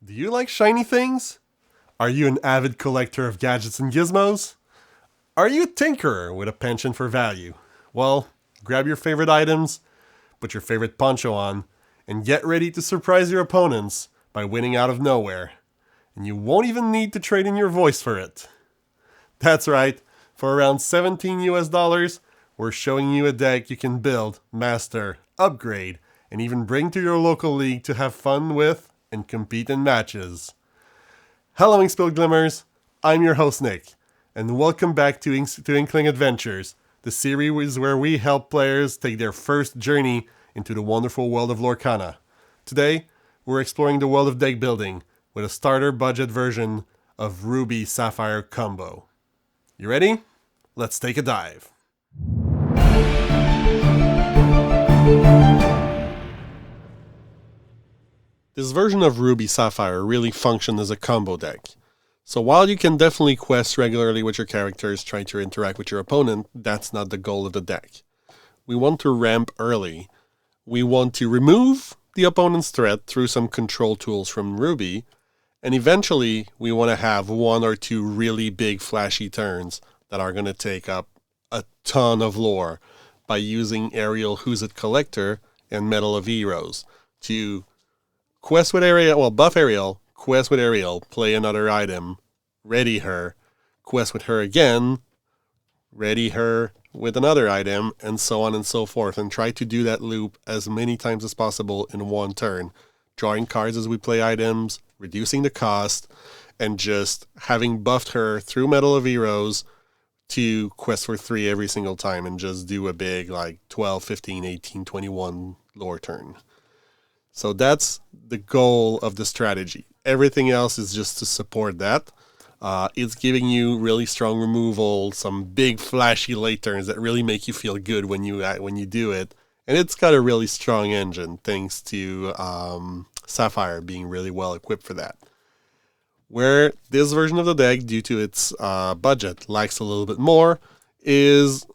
Do you like shiny things? Are you an avid collector of gadgets and gizmos? Are you a tinkerer with a penchant for value? Well, grab your favorite items, put your favorite poncho on, and get ready to surprise your opponents by winning out of nowhere. And you won't even need to trade in your voice for it. That's right, for around 17 US dollars, we're showing you a deck you can build, master, upgrade, and even bring to your local league to have fun with and compete in matches. Hello, Inkspill Glimmers. I'm your host, Nick, and welcome back to Inkling Adventures, the series where we help players take their first journey into the wonderful world of Lorcana. Today, we're exploring the world of deck building with a starter budget version of Ruby Sapphire combo. You ready? Let's take a dive. This version of Ruby Sapphire really functions as a combo deck. So while you can definitely quest regularly with your characters trying to interact with your opponent, that's not the goal of the deck. We want to ramp early. We want to remove the opponent's threat through some control tools from Ruby, and eventually we want to have one or two really big flashy turns that are going to take up a ton of lore by using Ariel Who's It Collector and Medal of Heroes to quest with Ariel, buff Ariel, quest with Ariel, play another item, ready her, quest with her again, ready her with another item, and so on and so forth, and try to do that loop as many times as possible in one turn, drawing cards as we play items, reducing the cost, and just having buffed her through Medal of Heroes to quest for 3 every single time and just do a big 12, 15, 18, 21 lore turn. So that's the goal of the strategy. Everything else is just to support that. It's giving you really strong removal, some big flashy late turns that really make you feel good when you do it. And it's got a really strong engine thanks to Sapphire being really well equipped for that. Where this version of the deck, due to its budget, lacks a little bit more is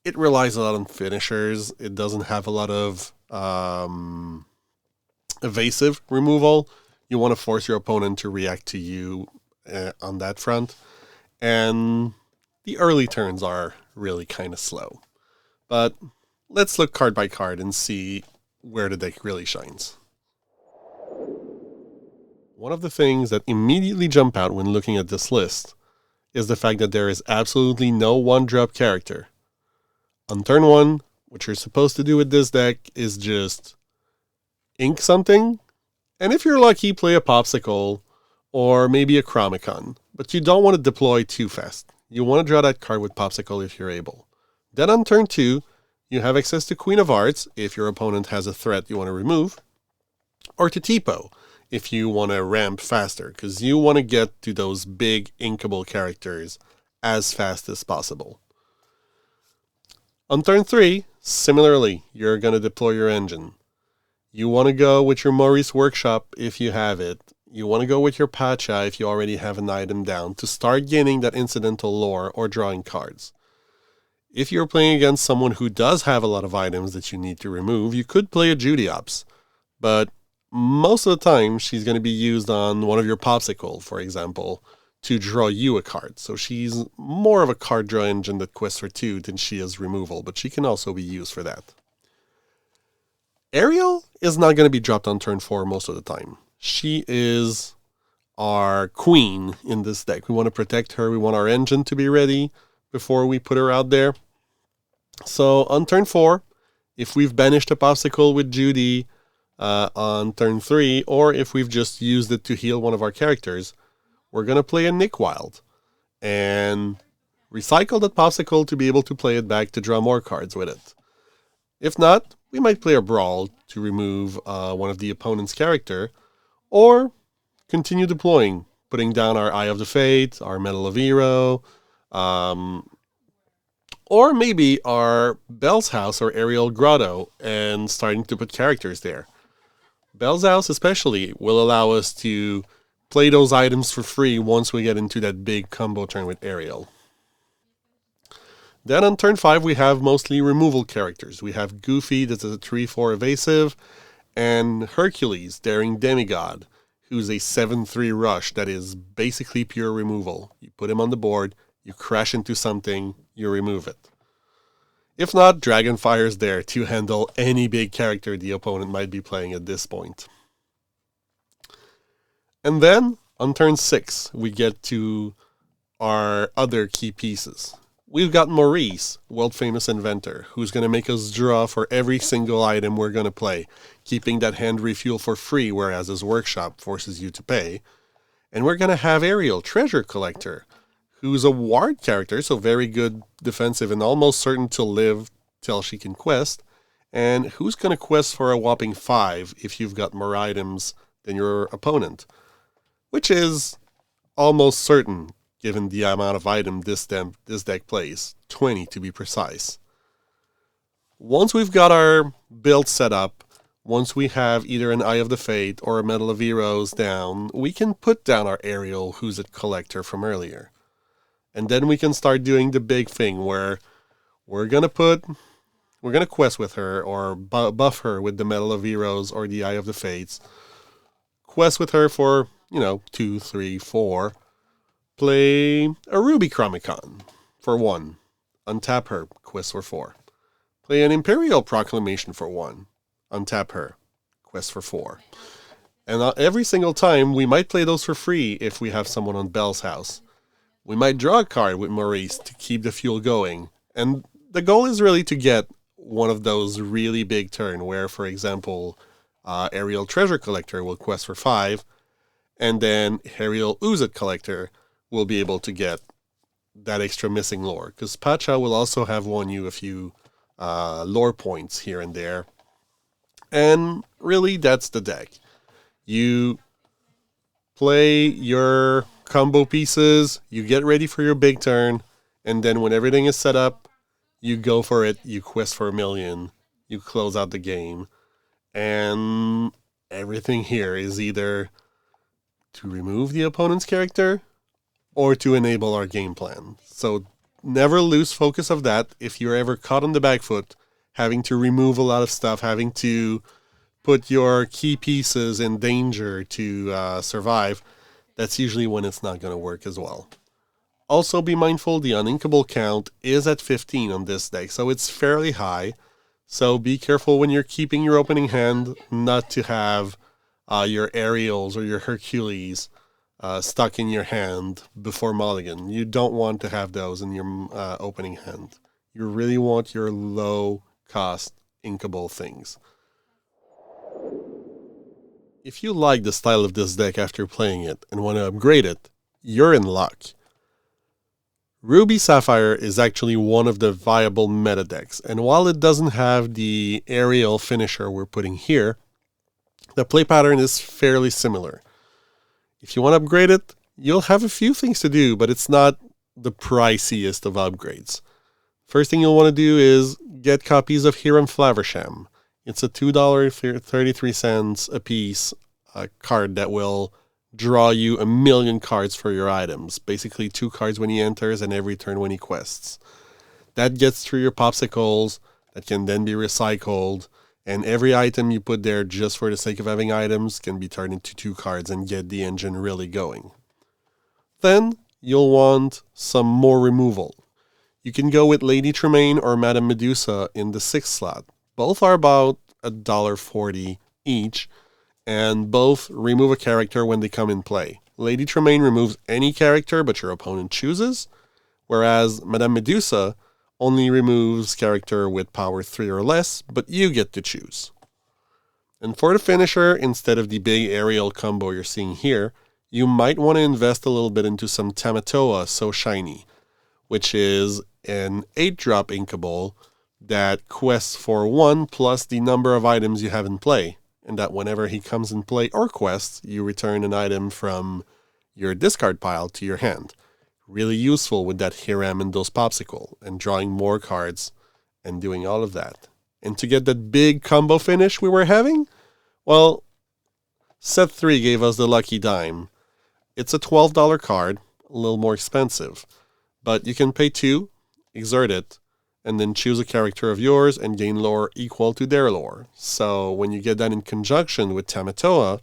it relies a lot on finishers. It doesn't have a lot of evasive removal. You want to force your opponent to react to you on that front. And the early turns are really kind of slow. But let's look card by card and see where the deck really shines. One of the things that immediately jump out when looking at this list is the fact that there is absolutely no one-drop character. On turn 1, what you're supposed to do with this deck is just ink something, and if you're lucky, play a Popsicle or maybe a Chromicon. But you don't want to deploy too fast. You want to draw that card with Popsicle if you're able. Then on turn 2, you have access to Queen of Hearts if your opponent has a threat you want to remove, or to Tipo if you want to ramp faster, because you want to get to those big inkable characters as fast as possible. On turn 3, similarly, you're going to deploy your engine. You want to go with your Maurice Workshop if you have it. You want to go with your Pacha if you already have an item down to start gaining that incidental lore or drawing cards. If you're playing against someone who does have a lot of items that you need to remove, you could play a Judiops, but most of the time she's going to be used on one of your Popsicle, for example, to draw you a card. So she's more of a card draw engine that quests for 2 than she is removal, but she can also be used for that. Ariel is not going to be dropped on turn 4 most of the time. She is our queen in this deck. We want to protect her. We want our engine to be ready before we put her out there. So on turn 4, if we've banished a Popsicle with Judy on turn 3, or if we've just used it to heal one of our characters, we're going to play a Nick Wild and recycle that Popsicle to be able to play it back to draw more cards with it. If not, we might play a Brawl to remove one of the opponent's character, or continue deploying, putting down our Eye of the Fate, our Medal of Hero, or maybe our Bell's House or Ariel Grotto, and starting to put characters there. Bell's House especially will allow us to play those items for free once we get into that big combo turn with Ariel. Then on turn 5, we have mostly removal characters. We have Goofy, that's a 3-4 evasive, and Hercules, Daring Demigod, who's a 7/3 rush that is basically pure removal. You put him on the board, you crash into something, you remove it. If not, Dragonfire is there to handle any big character the opponent might be playing at this point. And then, on turn 6, we get to our other key pieces. We've got Maurice, world-famous inventor, who's going to make us draw for every single item we're going to play, keeping that hand refuel for free, whereas his workshop forces you to pay. And we're going to have Ariel, treasure collector, who's a ward character, so very good defensive and almost certain to live till she can quest, and who's going to quest for a whopping 5 if you've got more items than your opponent, which is almost certain given the amount of item this deck plays, 20 to be precise. Once we've got our build set up, once we have either an Eye of the Fate or a Medal of Heroes down, we can put down our Ariel, who's a collector from earlier. And then we can start doing the big thing where we're going to quest with her or buff her with the Medal of Heroes or the Eye of the Fates. Quest with her for, 2, 3, 4. Play a Ruby Chromicon for 1. Untap her, quest for 4. Play an Imperial Proclamation for 1. Untap her, quest for 4. And every single time, we might play those for free if we have someone on Belle's house. We might draw a card with Maurice to keep the fuel going. And the goal is really to get one of those really big turn where, for example, Ariel Treasure Collector will quest for 5, and then Ariel Oozet Collector will be able to get that extra missing lore. Because Pacha will also have won you a few lore points here and there. And really, that's the deck. You play your combo pieces, you get ready for your big turn, and then when everything is set up, you go for it, you quest for 1,000,000, you close out the game, and everything here is either to remove the opponent's character or to enable our game plan. So never lose focus of that. If you're ever caught on the back foot, having to remove a lot of stuff, having to put your key pieces in danger to survive, that's usually when it's not going to work as well. Also be mindful the uninkable count is at 15 on this deck, so it's fairly high. So be careful when you're keeping your opening hand not to have your Ariels or your Hercules stuck in your hand before mulligan. You don't want to have those in your opening hand. You really want your low-cost inkable things. If you like the style of this deck after playing it and want to upgrade it, you're in luck. Ruby Sapphire is actually one of the viable meta decks, and while it doesn't have the aerial finisher we're putting here, the play pattern is fairly similar. If you want to upgrade it, you'll have a few things to do, but it's not the priciest of upgrades. First thing you'll want to do is get copies of Hiram Flaversham. It's a $2.33 a piece card that will draw you 1,000,000 cards for your items. Basically 2 cards when he enters and every turn when he quests. That gets through your popsicles, that can then be recycled, and every item you put there just for the sake of having items can be turned into 2 cards and get the engine really going. Then you'll want some more removal. You can go with Lady Tremaine or Madame Medusa in the 6th slot. Both are about $1.40 each, and both remove a character when they come in play. Lady Tremaine removes any character but your opponent chooses, whereas Madame Medusa only removes character with power 3 or less, but you get to choose. And for the finisher, instead of the big aerial combo you're seeing here, you might want to invest a little bit into some Tamatoa So Shiny, which is an 8-drop inkable that quests for 1 plus the number of items you have in play, and that whenever he comes in play or quests, you return an item from your discard pile to your hand. Really useful with that Hiram and those popsicle, and drawing more cards, and doing all of that. And to get that big combo finish we were having, well, set 3 gave us the lucky dime. It's a $12 card, a little more expensive, but you can pay 2, exert it, and then choose a character of yours and gain lore equal to their lore. So when you get that in conjunction with Tamatoa,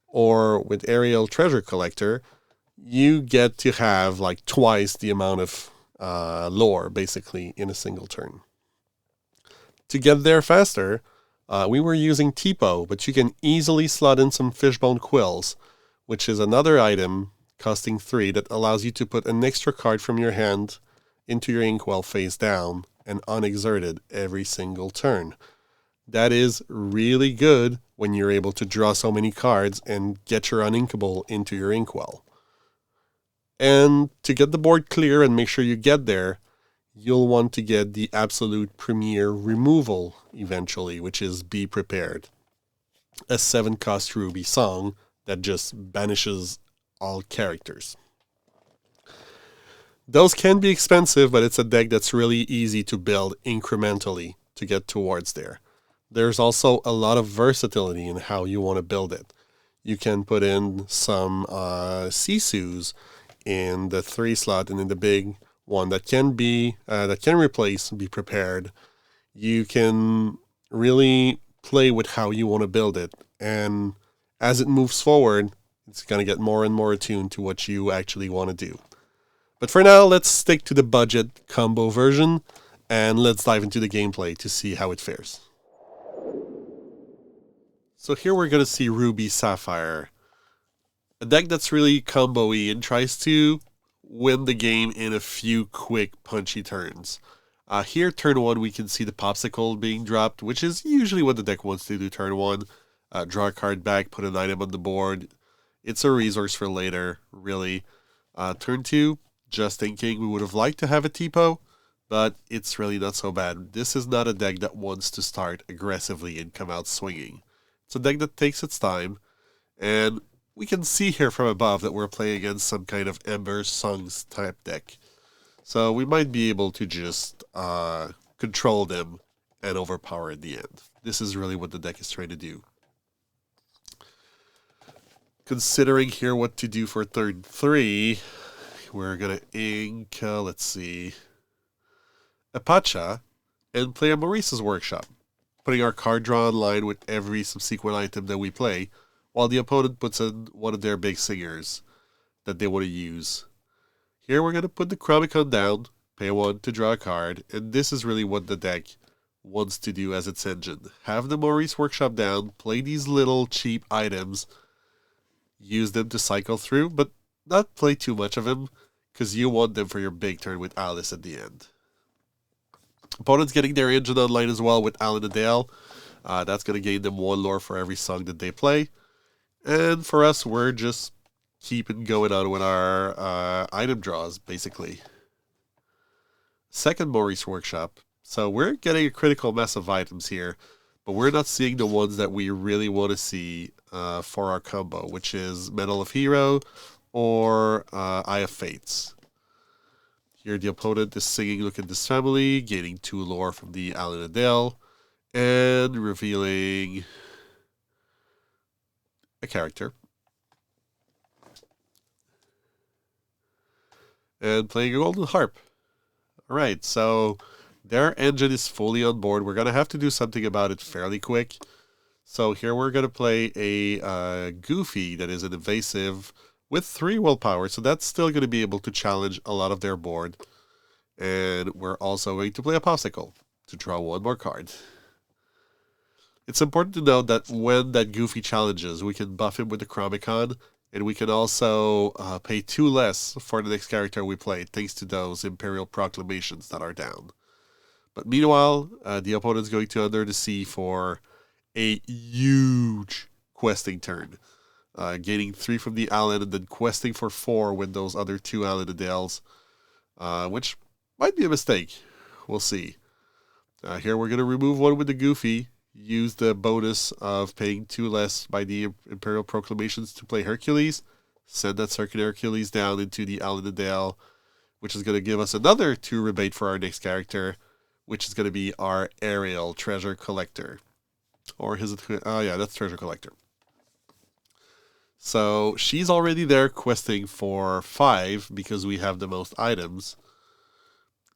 Or with Aerial Treasure Collector, you get to have like twice the amount of lore, basically, in a single turn. To get there faster, we were using Tipo, but you can easily slot in some Fishbone Quills, which is another item costing 3 that allows you to put an extra card from your hand into your inkwell face down and unexerted every single turn. That is really good when you're able to draw so many cards and get your uninkable into your inkwell. And to get the board clear and make sure you get there, you'll want to get the absolute premier removal eventually, which is Be Prepared. A 7-cost Ruby song that just banishes all characters. Those can be expensive, but it's a deck that's really easy to build incrementally to get towards there. There's also a lot of versatility in how you want to build it. You can put in some Sisus in the 3 slot and in the big one that can replace Be Prepared. You can really play with how you want to build it, and as it moves forward, it's going to get more and more attuned to what you actually want to do. But for now, let's stick to the budget combo version, and let's dive into the gameplay to see how it fares. So here we're going to see Ruby Sapphire, a deck that's really combo-y and tries to win the game in a few quick punchy turns. Here, turn 1, we can see the Popsicle being dropped, which is usually what the deck wants to do turn 1. Draw a card back, put an item on the board. It's a resource for later, really. Turn 2, just thinking we would have liked to have a Tipo, but it's really not so bad. This is not a deck that wants to start aggressively and come out swinging. It's a deck that takes its time, and we can see here from above that we're playing against some kind of Ember Songs type deck. So we might be able to just control them and overpower in the end. This is really what the deck is trying to do. Considering here what to do for turn 3, we're going to ink, let's see, Apacha and play a Maurice's Workshop, putting our card draw in line with every subsequent item that we play, while the opponent puts in one of their big singers that they want to use. Here we're going to put the Chromicon down, pay 1 to draw a card, and this is really what the deck wants to do as its engine. Have the Maurice Workshop down, play these little cheap items, use them to cycle through, but not play too much of them, because you want them for your big turn with Alice at the end. Opponents getting their engine online as well with Alan and Dale. That's going to gain them 1 lore for every song that they play. And for us, we're just keeping going on with our item draws, basically. Second Maurice Workshop. So we're getting a critical mass of items here, but we're not seeing the ones that we really want to see for our combo, which is Medal of Hero or Eye of Fates. Here the opponent is singing Look at This Family, gaining 2 lore from the Alan and Dale, and revealing a character. And playing a Golden Harp. Alright, so their engine is fully on board. We're going to have to do something about it fairly quick. So here we're going to play a Goofy that is an evasive with 3 willpower. So that's still going to be able to challenge a lot of their board. And we're also going to play a Popsicle to draw 1 more card. It's important to note that when that Goofy challenges, we can buff him with the Chromicon, and we can also pay 2 less for the next character we play, thanks to those Imperial Proclamations that are down. But meanwhile, the opponent's going to Under the Sea for a huge questing turn. Gaining 3 from the Alan and then questing for 4 with those other 2 Alan and Dales, which might be a mistake. We'll see. Here we're going to remove 1 with the Goofy, use the bonus of paying 2 less by the Imperial Proclamations to play Hercules, send that Circuit Hercules down into the Alan and Dale, which is going to give us another 2 rebate for our next character, which is going to be our Aerial Treasure Collector. Or is it? Oh yeah, that's Treasure Collector. So she's already there questing for 5 because we have the most items.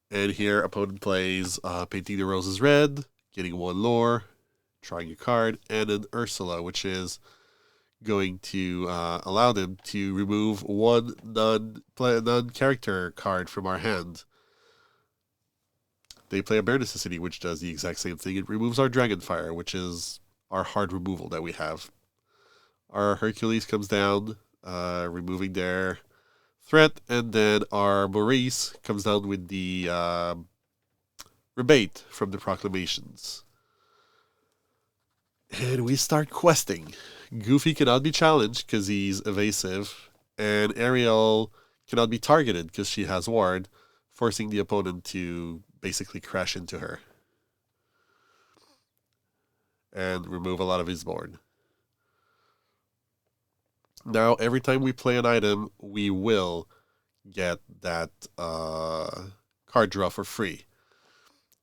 And here opponent plays Painting the Roses Red, getting 1 lore, drawing a card, and an Ursula, which is going to allow them to remove one non-character card from our hand. They play a Bare Necessity, which does the exact same thing. It removes our Dragonfire, which is our hard removal that we have. Our Hercules comes down, removing their threat, and then our Maurice comes down with the rebate from the proclamations. And we start questing. Goofy cannot be challenged because he's evasive, and Ariel cannot be targeted because she has ward, forcing the opponent to basically crash into her and remove a lot of his board. Now, every time we play an item, we will get that card draw for free.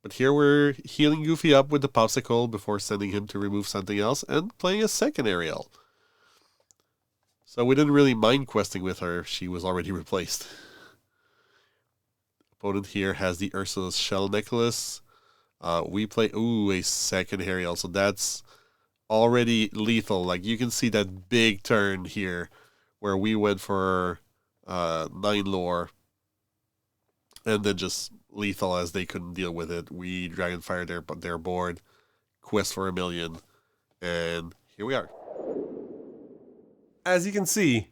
But here we're healing Goofy up with the Popsicle before sending him to remove something else and playing a second Ariel. So we didn't really mind questing with her. She was already replaced. Opponent here has the Ursula's Shell Necklace. We play, a second Ariel. So that's already lethal. Like, you can see that big turn here where we went for 9 lore and then just lethal as they couldn't deal with it. We Dragonfire their board, quest for 1 million, and here we are. As you can see,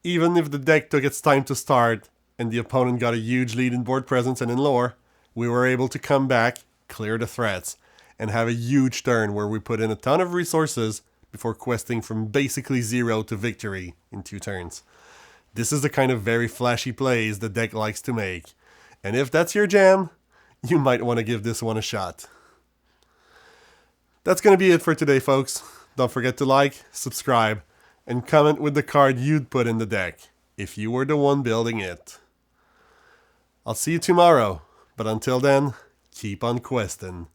even if the deck took its time to start and the opponent got a huge lead in board presence and in lore, we were able to come back, clear the threats, and have a huge turn where we put in a ton of resources before questing from basically 0 to victory in 2 turns. This is the kind of very flashy plays the deck likes to make, and if that's your jam, you might want to give this one a shot. That's going to be it for today, folks. Don't forget to like, subscribe, and comment with the card you'd put in the deck if you were the one building it. I'll see you tomorrow, but until then, keep on questing.